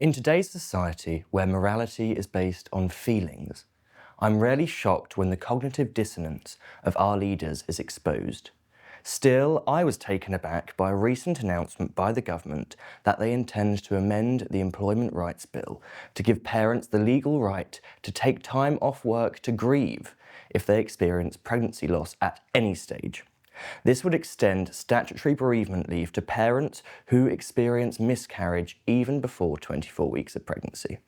In today's society, where morality is based on feelings, I'm rarely shocked when the cognitive dissonance of our leaders is exposed. Still, I was taken aback by a recent announcement by the government that they intend to amend the Employment Rights Bill to give parents the legal right to take time off work to grieve if they experience pregnancy loss at any stage. This would extend statutory bereavement leave to parents who experience miscarriage even before 24 weeks of pregnancy.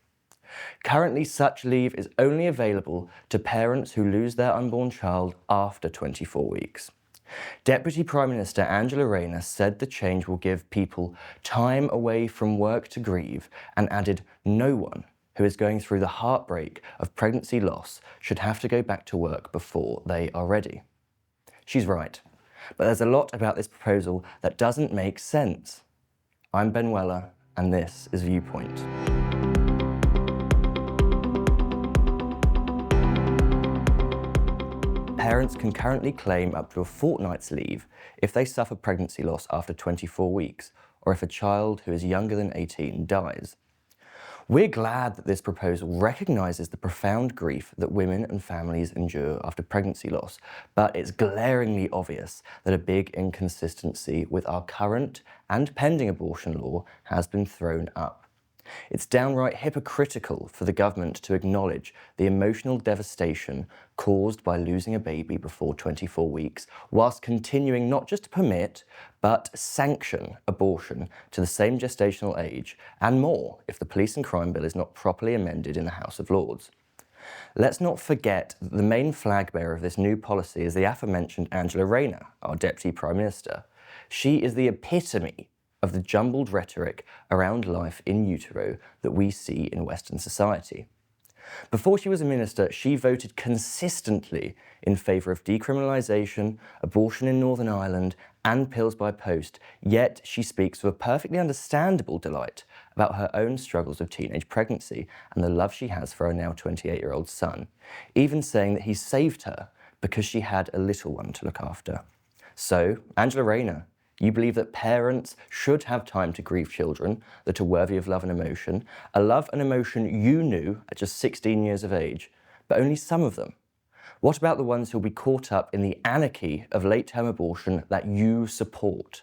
Currently, such leave is only available to parents who lose their unborn child after 24 weeks. Deputy Prime Minister Angela Rayner said the change will give people time away from work to grieve and added no one who is going through the heartbreak of pregnancy loss should have to go back to work before they are ready. She's right, but there's a lot about this proposal that doesn't make sense. I'm Ben Weller, and this is Viewpoint. Parents can currently claim up to a fortnight's leave if they suffer pregnancy loss after 24 weeks, or if a child who is younger than 18 dies. We're glad that this proposal recognises the profound grief that women and families endure after pregnancy loss, but it's glaringly obvious that a big inconsistency with our current and pending abortion law has been thrown up. It's downright hypocritical for the government to acknowledge the emotional devastation caused by losing a baby before 24 weeks, whilst continuing not just to permit, but sanction abortion to the same gestational age, and more if the Police and Crime Bill is not properly amended in the House of Lords. Let's not forget that the main flag bearer of this new policy is the aforementioned Angela Rayner, our Deputy Prime Minister. She is the epitome of the jumbled rhetoric around life in utero that we see in Western society. Before she was a minister, she voted consistently in favour of decriminalisation, abortion in Northern Ireland, and pills by post, yet she speaks with a perfectly understandable delight about her own struggles of teenage pregnancy and the love she has for her now 28-year-old son, even saying that he saved her because she had a little one to look after. So, Angela Rayner, you believe that parents should have time to grieve children that are worthy of love and emotion, a love and emotion you knew at just 16 years of age, but only some of them. What about the ones who'll be caught up in the anarchy of late-term abortion that you support?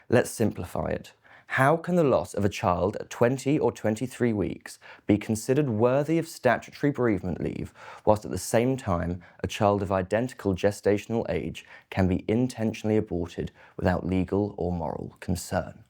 Let's simplify it. How can the loss of a child at 20 or 23 weeks be considered worthy of statutory bereavement leave, whilst at the same time a child of identical gestational age can be intentionally aborted without legal or moral concern?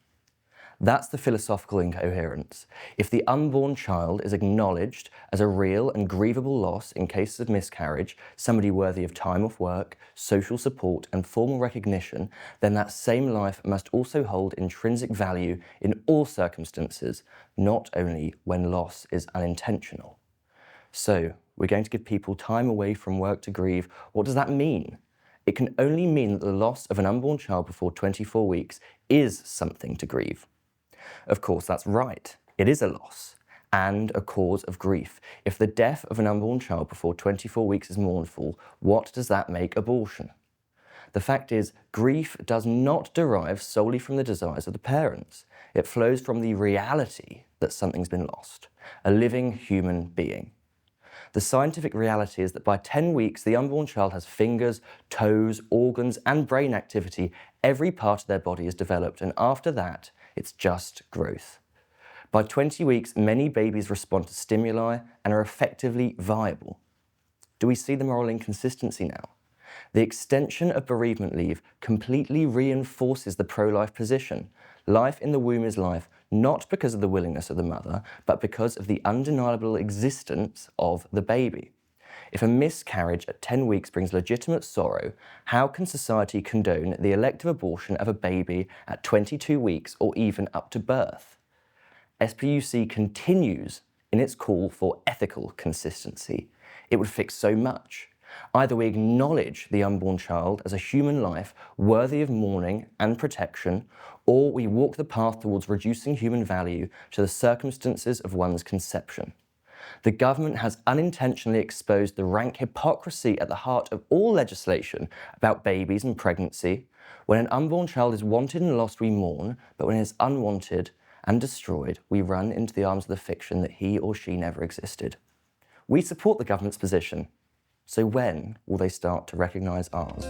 That's the philosophical incoherence. If the unborn child is acknowledged as a real and grievable loss in cases of miscarriage, somebody worthy of time off work, social support and formal recognition, then that same life must also hold intrinsic value in all circumstances, not only when loss is unintentional. So, we're going to give people time away from work to grieve. What does that mean? It can only mean that the loss of an unborn child before 24 weeks is something to grieve. Of course, that's right. It is a loss and a cause of grief. If the death of an unborn child before 24 weeks is mournful, what does that make abortion? The fact is, grief does not derive solely from the desires of the parents. It flows from the reality that something's been lost, a living human being. The scientific reality is that by 10 weeks, the unborn child has fingers, toes, organs, and brain activity. Every part of their body is developed, and after that, it's just growth. By 20 weeks, many babies respond to stimuli and are effectively viable. Do we see the moral inconsistency now? The extension of bereavement leave completely reinforces the pro-life position. Life in the womb is life, not because of the willingness of the mother, but because of the undeniable existence of the baby. If a miscarriage at 10 weeks brings legitimate sorrow, how can society condone the elective abortion of a baby at 22 weeks or even up to birth? SPUC continues in its call for ethical consistency. It would fix so much. Either we acknowledge the unborn child as a human life worthy of mourning and protection, or we walk the path towards reducing human value to the circumstances of one's conception. The government has unintentionally exposed the rank hypocrisy at the heart of all legislation about babies and pregnancy. When an unborn child is wanted and lost, we mourn, but when it is unwanted and destroyed, we run into the arms of the fiction that he or she never existed. We support the government's position, so when will they start to recognise ours?